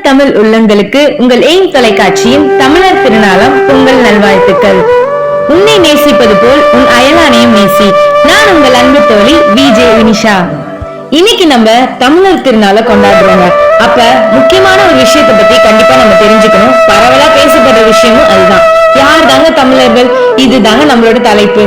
தமிழ் உள்ளங்களுக்கு உங்கள் எய்ம் தொலைக்காட்சியின் தமிழர் திருநாளாம் பொங்கல் நல்வாழ்த்துக்கள். உன்னை நேசிப்பது போல் உன் அயலானையும் நேசி. நான் உங்கள் அன்பு தோழி விஜே வினிஷா. இன்னைக்கு நம்ம தமிழர் திருநாளை கொண்டாடுறோங்க. அப்ப முக்கியமான ஒரு விஷயத்தை பத்தி கண்டிப்பா நம்ம தெரிஞ்சுக்கணும். பரவலா பேசப்படுற விஷயமும் அதுதான். யார் தாங்க தமிழர்கள்? இதுதாங்க நம்மளோட தலைப்பு.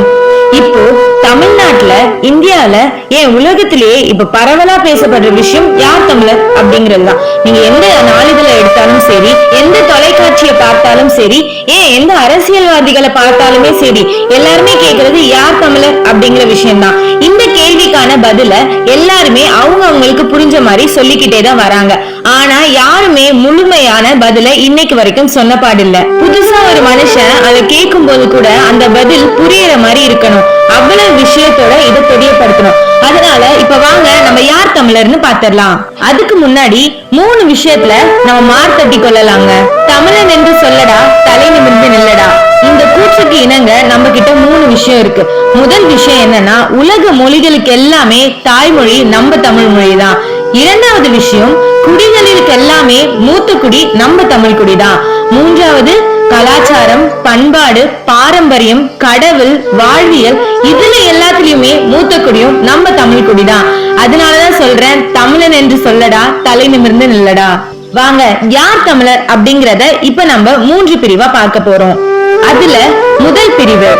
இப்போ தமிழ்நாட்டுல, இந்தியால, ஏன் உலகத்திலேயே இப்ப பரவலா பேசப்படுற விஷயம் யார் தமிழர் அப்படிங்கறதுதான். நீங்க எந்த நாளிதழ எடுத்தாலும் சரி, எந்த தொலைக்காட்சியை பார்த்தாலும் சரி, ஏன் எந்த அரசியல்வாதிகளை பார்த்தாலுமே சரி, எல்லாருமே கேக்குறது யார் தமிழர் அப்படிங்கிற விஷயம்தான். இந்த கேள்விக்கான பதில எல்லாருமே அவங்களுக்கு புரிஞ்ச மாதிரி சொல்லிக்கிட்டே தான் வராங்க. ஆனா யாருமே முழுமையான பதில இன்னைக்கு வரைக்கும் சொன்னபாடில்ல. புதுசா ஒரு மனுஷன் அதை கேட்கும் போது கூட அந்த பதில் புரியற மாதிரி இருக்கணும். அவ்வளவு விஷயத்தோட இதை தெரியப்படுத்தணும். அதனால இப்ப வாங்க நம்ம யார் தமிழர்னு பாத்திரலாம். அதுக்கு முன்னாடி 3 விஷயத்துல நம்ம மார்த்தட்டி கொள்ளலாங்க. தமிழன் என்று சொல்லடா, தலை நிமிர்ந்து நில்லடா. இந்த கூற்றுக்கு இணங்க நம்ம கிட்ட 3 விஷயம் இருக்கு. முதல் விஷயம் என்னன்னா, உலக மொழிகளுக்கு எல்லாமே தாய்மொழி நம்ம தமிழ் மொழிதான். இரண்டாவது விஷயம், குடிகளுக்கு எல்லாமே மூத்த குடி நம்ம தமிழ் குடிதான். மூன்றாவது, கலாச்சாரம், பண்பாடு, பாரம்பரியம், கடவுள், வாழ்வியல், இதுல எல்லாத்துலயுமே மூத்த குடியும் நம்ம தமிழ் குடிதான். அதனாலதான் சொல்றேன், தமிழன் என்று சொல்லடா, தலை நிமிர்ந்து நில்லடா. வாங்க யார் தமிழர் அப்படிங்கறத இப்ப நம்ம 3 பிரிவா பார்க்க போறோம். அதுல முதல் பிரிவு,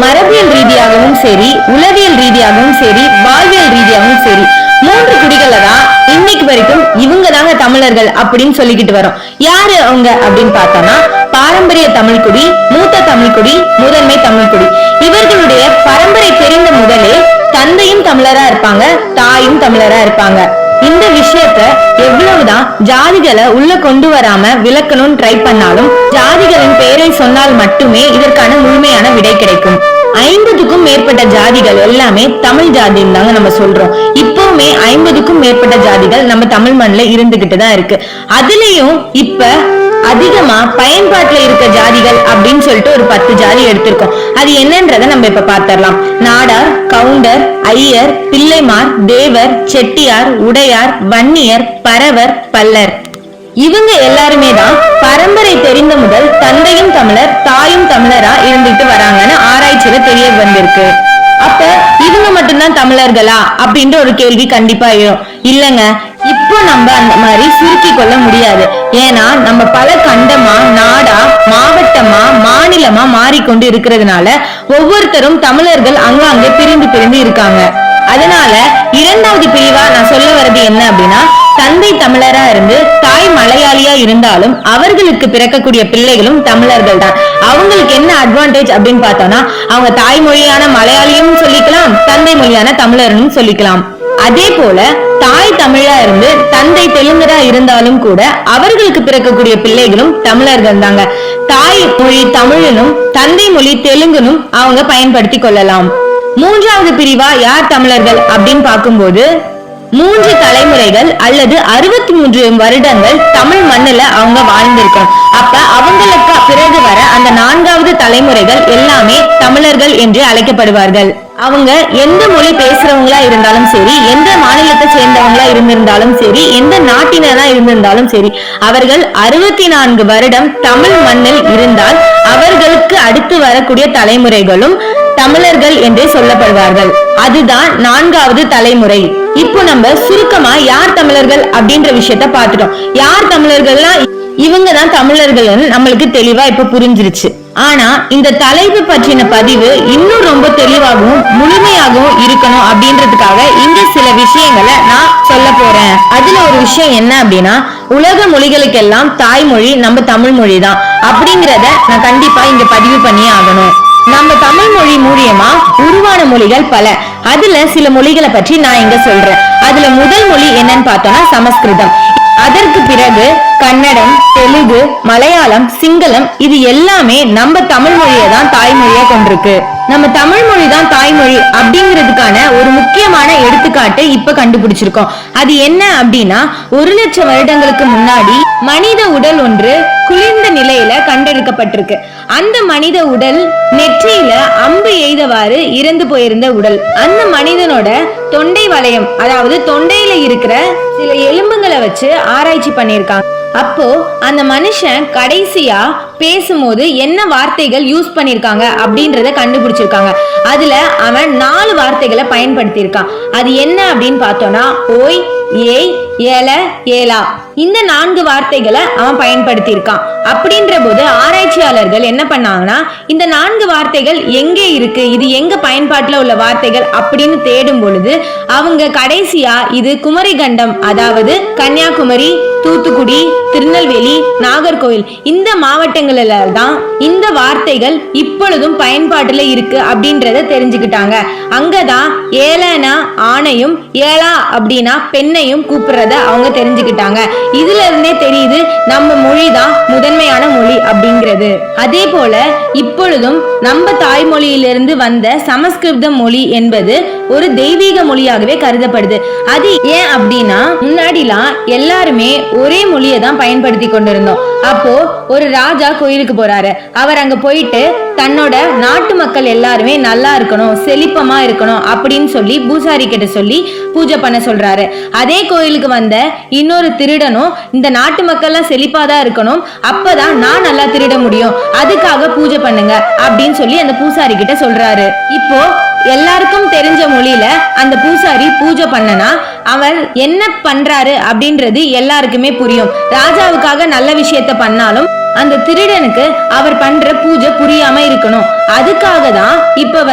மரபியல் ரீதியாகவும் சரி, உளவியல் ரீதியாகவும் சரி, வாழ்வியல் ரீதியாகவும் சரி, 3 குடிகளை தான் இன்னைக்கு வரைக்கும் இவங்க தாங்க தமிழர்கள் அப்படின்னு சொல்லிக்கிட்டு வரோம். யாரு அவங்க அப்படின்னு பார்த்தோம்னா, பாரம்பரிய தமிழ் குடி, மூத்த தமிழ் குடி, முதன்மை தமிழ் குடி. இவர்களுடைய பரம்பரை தெரிந்த முதலே தந்தையும் தமிழரா இருப்பாங்க, தாயும் தமிழரா இருப்பாங்க. இந்த விஷயத்த எவ்வளவுதான் ஜாதிகளை உள்ள கொண்டு வராம விளக்கணும்னு ட்ரை பண்ணாலும், ஜாதிகளின் பெயரை சொன்னால் மட்டுமே இதற்கான முழுமையான விடை கிடைக்கும். 50க்கும் மேற்பட்ட ஜாதிகள் எல்லாமே தமிழ் ஜாதின்னு தாங்க நம்ம சொல்றோம். இப்பவுமே 50க்கும் மேற்பட்ட ஜாதிகள் நம்ம தமிழ் மண்ணில் இருந்துகிட்டு தான் இருக்கு. அதுலயும் இப்ப அதிகமா பயன்பாட்டுல இருக்க ஜாதிகள் அப்படின்னு சொல்லிட்டு ஒரு 10 ஜாதி எடுத்திருக்கோம். அது என்னன்றத நம்ம இப்ப பாத்திரலாம். நாடார், கவுண்டர், ஐயர், பிள்ளைமார், தேவர், செட்டியார், உடையார், வன்னியர், பரவர், பல்லர். இவங்க எல்லாருமே தான் பரம்பரை தெரிந்த முதல் தந்தையும் தமிழர், தாயும் தமிழரா இருந்துட்டு வராங்கன்னு ஆராய்ச்சியில தெரிய வந்திருக்கு. அப்ப இவங்க மட்டும்தான் தமிழர்களா அப்படின்ற ஒரு கேள்வி கண்டிப்பா எழும். இல்லங்க, இப்போ நம்ம அந்த மாதிரி சுருக்கி கொள்ள முடியாது. ஏன்னா நம்ம பல கண்டமா, நாடா, மாவட்டமா, மாநிலமா மாறிக்கொண்டு இருக்கிறதுனால ஒவ்வொருத்தரும் தமிழர்கள் அங்க பிரிந்து பிரிந்து இருக்காங்க. அதனால இரண்டாவது பிரிவா நான் சொல்ல வர்றது என்ன அப்படின்னா, தந்தை தமிழரா இருந்து தாய் மலையாளியா இருந்தாலும் அவர்களுக்கு பிறக்கக்கூடிய பிள்ளைகளும் தமிழர்கள் தான். அவங்களுக்கு என்ன அட்வான்டேஜ் அப்படின்னு பார்த்தோம்னா, அவங்க தாய்மொழியான மலையாளியும் சொல்லிக்கலாம், தந்தை மொழியான தமிழர்னு சொல்லிக்கலாம். அதே போல தாய் தமிழா இருந்து தந்தை தெலுங்கரா இருந்தாலும் கூட அவர்களுக்கு பிறக்கக்கூடிய பிள்ளைகளும் தமிழர்கள் தாங்க. தாய் மொழி தமிழனும் தந்தை மொழி தெலுங்குனும் அவங்க பயன்படுத்தி கொள்ளலாம். மூன்றாவது பிரிவா யார் தமிழர்கள் அப்படின்னு பார்க்கும்போது, 3 தலைமுறைகள் அல்லது 63 வருடங்கள் தமிழ் மண்ணுல அவங்க வாழ்ந்திருக்கோம். அப்ப அவங்களுக்கு பிறகு வர அந்த 4வது தலைமுறைகள் எல்லாமே தமிழர்கள் என்று அழைக்கப்படுவார்கள். அவங்க எந்த மொழி பேசுறவங்களா இருந்தாலும் சரி, எந்த மாநிலத்தை சேர்ந்தவங்களா இருந்திருந்தாலும் சரி, எந்த நாட்டினரா இருந்திருந்தாலும் சரி, அவர்கள் 64 வருடம் தமிழ் மண்ணில் இருந்தால் அவர்களுக்கு அடுத்து வரக்கூடிய தலைமுறைகளும் தமிழர்கள் என்றே சொல்லப்படுவார்கள். அதுதான் 4வது தலைமுறை. இப்போ நம்ம சுருக்கமா யார் தமிழர்கள் அப்படின்ற விஷயத்த பார்த்துட்டோம். யார் தமிழர்கள்னா இவங்க தான் தமிழர்கள் நம்மளுக்கு தெளிவா இப்ப புரிஞ்சிருச்சு. ஆனா இந்த தலைப்பு பற்றின பதிவு இன்னும் ரொம்ப தெளிவாகவும் முழுமையாகவும் இருக்கணும் அப்படின்றதுக்காக இங்க சில விஷயங்களை நான் சொல்ல போறேன். அதுல ஒரு விஷயம் என்ன அப்படின்னா, உலக மொழிகளுக்கெல்லாம் தாய்மொழி நம்ம தமிழ் மொழி தான் அப்படிங்கிறத நான் கண்டிப்பா இங்க பதிவு பண்ணி ஆகணும். நம்ம தமிழ் மொழி மூலியமா உருவான மொழிகள் பல. அதுல சில மொழிகளை பற்றி நான் இங்க சொல்றேன். அதுல முதல் மொழி என்னன்னு பார்த்தோம்னா சமஸ்கிருதம். அதற்கு பிறகு கன்னடம், தெலுங்கு, மலையாளம், சிங்களம், இது எல்லாமே நம்ம தமிழ் மொழியை தான் தாய்மொழியா கொண்டிருக்கு. நம்ம தமிழ் மொழி தான் தாய்மொழி அப்படிங்கிறதுக்கான ஒரு முக்கியமான எடுத்துக்காட்டு இப்ப கண்டுபிடிச்சிருக்கோம். அது என்ன அப்படின்னா, 1 லட்சம் வருடங்களுக்கு முன்னாடி மனித உடல் ஒன்று குளிர்ந்த நிலையில கண்டெடுக்கப்பட்டிருக்கு. அந்த மனித உடல் நெற்றியில அம்பு எய்தவாறு இறந்து போயிருந்த உடல். அந்த மனிதனோட தொண்டை வளையம், அதாவது தொண்டையில இருக்கிற சில எலும்புகளை வச்சு ஆராய்ச்சி பண்ணிருக்காங்க. அப்போ அந்த மனுஷன் கடைசியா பேசும்போது என்ன வார்த்தைகள் யூஸ் பண்ணிருக்காங்க அப்படின்றத கண்டுபிடிச்சிருக்காங்க. அதுல அவன் 4 வார்த்தைகளை பயன்படுத்தியிருக்கான். அது என்ன அப்படின்னு பார்த்தோம்னா ஓய், ஏய், ஏல, ஏலா, இந்த 4 வார்த்தைகளை அவன் பயன்படுத்தியிருக்கான். அப்படின்ற போது ஆராய்ச்சியாளர்கள் என்ன பண்ணாங்கன்னா இந்த 4 வார்த்தைகள் எங்கே இருக்கு, இது எங்க பயன்பாட்டுல உள்ள வார்த்தைகள் அப்படின்னு தேடும் பொழுது அவங்க கடைசியா இது குமரிகண்டம், அதாவது கன்னியாகுமரி, தூத்துக்குடி, திருநெல்வேலி, நாகர்கோவில் இந்த மாவட்டங்களில தான் இந்த வார்த்தைகள் இப்பொழுதும் பயன்பாட்டுல இருக்கு அப்படின்றத தெரிஞ்சுக்கிட்டாங்க. அங்கதான் ஏலனா ஆணையும், ஏலா அப்படின்னா பெண்ணையும் கூப்பிடுறத அவங்க தெரிஞ்சுக்கிட்டாங்க. இதுல இருந்தே தெரியுது நம்ம மொழி தான் முதன்மையான மொழி அப்படிங்கிறது. அதே போல இப்பொழுதும் நம்ம தாய்மொழியிலிருந்து வந்த சமஸ்கிருத மொழி என்பது ஒரு தெய்வீக மொழியாகவே கருதப்படுது. அது ஏன் அப்படின்னா முன்னாடிலாம் எல்லாருமே ஒரே மொழியை தான் பயன்படுத்தி கொண்டிருந்தோம். அப்போ ஒரு ராஜா கோயிலுக்கு போறாரு. அவர் அங்க போயிட்டு தன்னோட நாட்டு மக்கள் எல்லாருமே நல்லா இருக்கணும், செழிப்பமா இருக்கணும் அப்படின்னு சொல்லி பூசாரி கிட்ட சொல்லி பூஜை பண்ண சொல்றாரு. அதே கோயிலுக்கு வந்த இன்னொரு திருடனும் இந்த நாட்டு மக்கள் எல்லாம் செழிப்பாதான் இருக்கணும், அப்பதான் நான் நல்லா திருட முடியும், அதுக்காக பூஜை பண்ணுங்க அப்படின்னு சொல்லி அந்த பூசாரி கிட்ட சொல்றாரு. இப்போ எல்லாருக்கும் தெரிஞ்ச மொழியில அந்த பூசாரி பூஜை பண்ணனா அவர் என்ன பண்றாரு அப்படின்றது எல்லாருக்குமே புரியும். ராஜாவுக்காக நல்ல விஷயத்த பண்ணாலும் அந்த திருடனுக்கு அவர் பண்ற பூஜை புரியாம இருக்கணும். அதுக்காக தான் இப்ப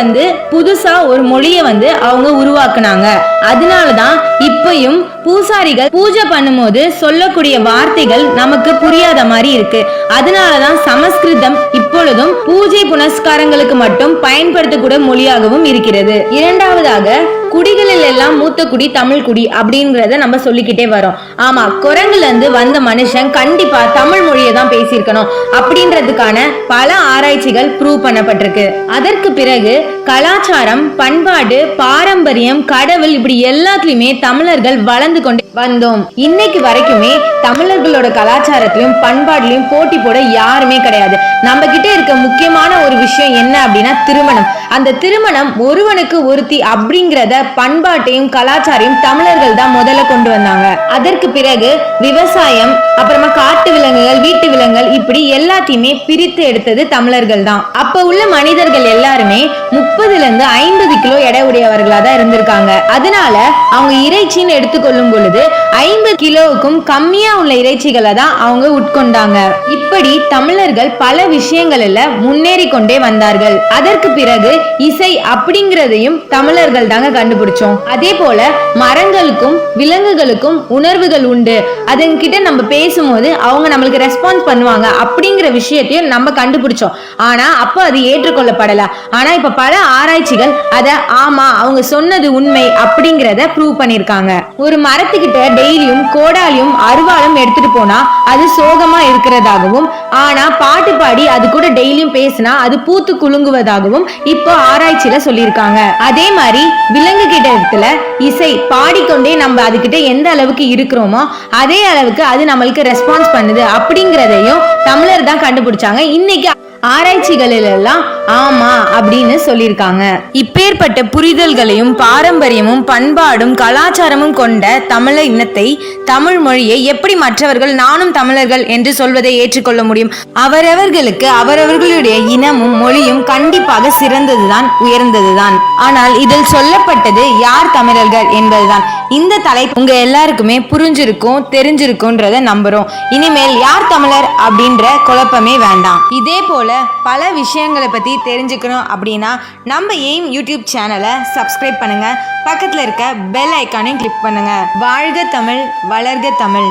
புதுசா ஒரு மொழியை அவங்க உருவாக்குனாங்க. அதனாலதான் இப்பயும் பூசாரிகள் பூஜை பண்ணும்போது சொல்லக்கூடிய வார்த்தைகள் நமக்கு புரியாத மாதிரி இருக்கு. அதனாலதான் சமஸ்கிருதம் இப்பொழுதும் பூஜை புனஸ்காரங்களுக்கு மட்டும் பயன்படுத்தக்கூடிய மொழியாகவும் இருக்கிறது. இரண்டாவதாக குடிகளில் எல்லாம் மூத்த குடி தமிழ் குடி அப்படிங்கறத நம்ம சொல்லிக்கிட்டே வரோம். ஆமா, குரங்குல இருந்து வந்த மனுஷன் கண்டிப்பா தமிழ் மொழியை தான் பேசியிருக்கணும் அப்படின்றதுக்கான பல ஆராய்ச்சிகள் ப்ரூவ் பண்ணப்பட்டிருக்கு. அதற்கு பிறகு கலாச்சாரம், பண்பாடு, பாரம்பரியம், கடவுள் இப்படி எல்லாத்துலயுமே தமிழர்கள் வளர்ந்து கொண்டு வந்தோம். இன்னைக்கு வரைக்குமே தமிழர்களோட கலாச்சாரத்திலையும் பண்பாடுலையும் போட்டி போட யாருமே கிடையாது. நம்ம கிட்ட இருக்க முக்கியமான ஒரு விஷயம் என்ன அப்படின்னா திருமணம். அந்த திருமணம் ஒருவனுக்கு ஒருத்தி அப்படிங்கிறத பண்பாட்டையும் கலாச்சாரையும் தமிழர்கள் தான் முதல்ல கொண்டு வந்தாங்க. அதற்கு பிறகு விவசாயம், அப்புறமா காட்டு விலங்குகள், வீட்டு விலங்குகள் இப்படி எல்லாத்தையுமே பிரித்து எடுத்தது தமிழர்கள் தான். அப்ப உள்ள மனிதர்கள் எல்லாருமே 30 இருந்து 50 கிலோ எடை உடையவர்களா தான் இருந்திருக்காங்க. அதனால அவங்க இறைச்சின்னு எடுத்துக்கொள்ளும் பொழுது 50 கிலோவுக்கும் கம்மியா உள்ள இறைச்சிகளை தான் அவங்க உட்கொண்டாங்க. இப்படி தமிழர்கள் பல விஷயங்கள்ல முன்னேறி கொண்டே வந்தார்கள். அதற்கு பிறகு இசை அப்படிங்கிறதையும் தமிழர்கள் தாங்க கண்டுபிடிச்சோம். அதே போல மரங்களுக்கும் விலங்குகளுக்கும் உணர்வுகள் உண்டு, அதன்கிட்ட நம்ம பேசும்போது அவங்க நம்மளுக்கு ரெஸ்பான்ஸ் பண்ணுவாங்க அப்படிங்கிற விஷயத்தையும் நம்ம கண்டுபிடிச்சோம். ஆனா அப்ப அது ஏற்றுக்கொள்ளப்படல. ஆனா இப்ப பல ஆராய்ச்சிகள் அத ஆமா அவங்க சொன்னது உண்மை அப்படிங்கறத ப்ரூவ் பண்ணிருக்காங்க. ஒரு மரத்துக்கிட்ட டெய்லியும் கோடாலியும் அருவாளும் எடுத்துட்டு போனா அது சோகமா இருக்கிறதாகவும், ஆனா பாட்டு பாடி அது கூட டெய்லியும் பேசினா அது பூத்து குலுங்குவதாகவும் இப்போ ஆராய்ச்சியில சொல்லியிருக்காங்க. அதே மாதிரி விலங்கு கிட்ட இடத்துல இசை பாடிக்கொண்டே நம்ம அதுகிட்ட எந்த அளவுக்கு இருக்கிறோமோ அதே அளவுக்கு அது நம்மளுக்கு ரெஸ்பான்ஸ் பண்ணுது அப்படிங்கறதையும் தமிழர் தான் கண்டுபிடிச்சாங்க. இன்னைக்கு ஆராய்ச்சிகளில் எல்லாம் ஆமா அப்படின்னு சொல்லியிருக்காங்க. இப்பேற்பட்ட புரிதல்களையும் பாரம்பரியமும் பண்பாடும் கலாச்சாரமும் கொண்ட தமிழ இனத்தை, தமிழ் மொழியை எப்படி மற்றவர்கள் நானும் தமிழர்கள் என்று சொல்வதை ஏற்றுக்கொள்ள முடியும்? அவரவர்களுக்கு அவரவர்களுடைய இனமும் மொழியும் கண்டிப்பாக சிறந்ததுதான், உயர்ந்ததுதான். ஆனால் இதில் சொல்லப்பட்டது யார் தமிழர்கள் என்பதுதான். இந்த தலைப்பு உங்க எல்லாருக்குமே புரிஞ்சிருக்கும், தெரிஞ்சிருக்கும்ன்றத நம்புறோம். இனிமேல் யார் தமிழர் அப்படின்ற குழப்பமே வேண்டாம். இதே போல பல விஷயங்களை பத்தி தெரிஞ்சுக்கணும் அப்படின்னா நம்ம எய்ம் யூடியூப் சேனலை சப்ஸ்கிரைப் பண்ணுங்க, பக்கத்துல இருக்க பெல் ஐக்கானையும் கிளிக் பண்ணுங்க. வாழ்க தமிழ், வளர்க தமிழ்.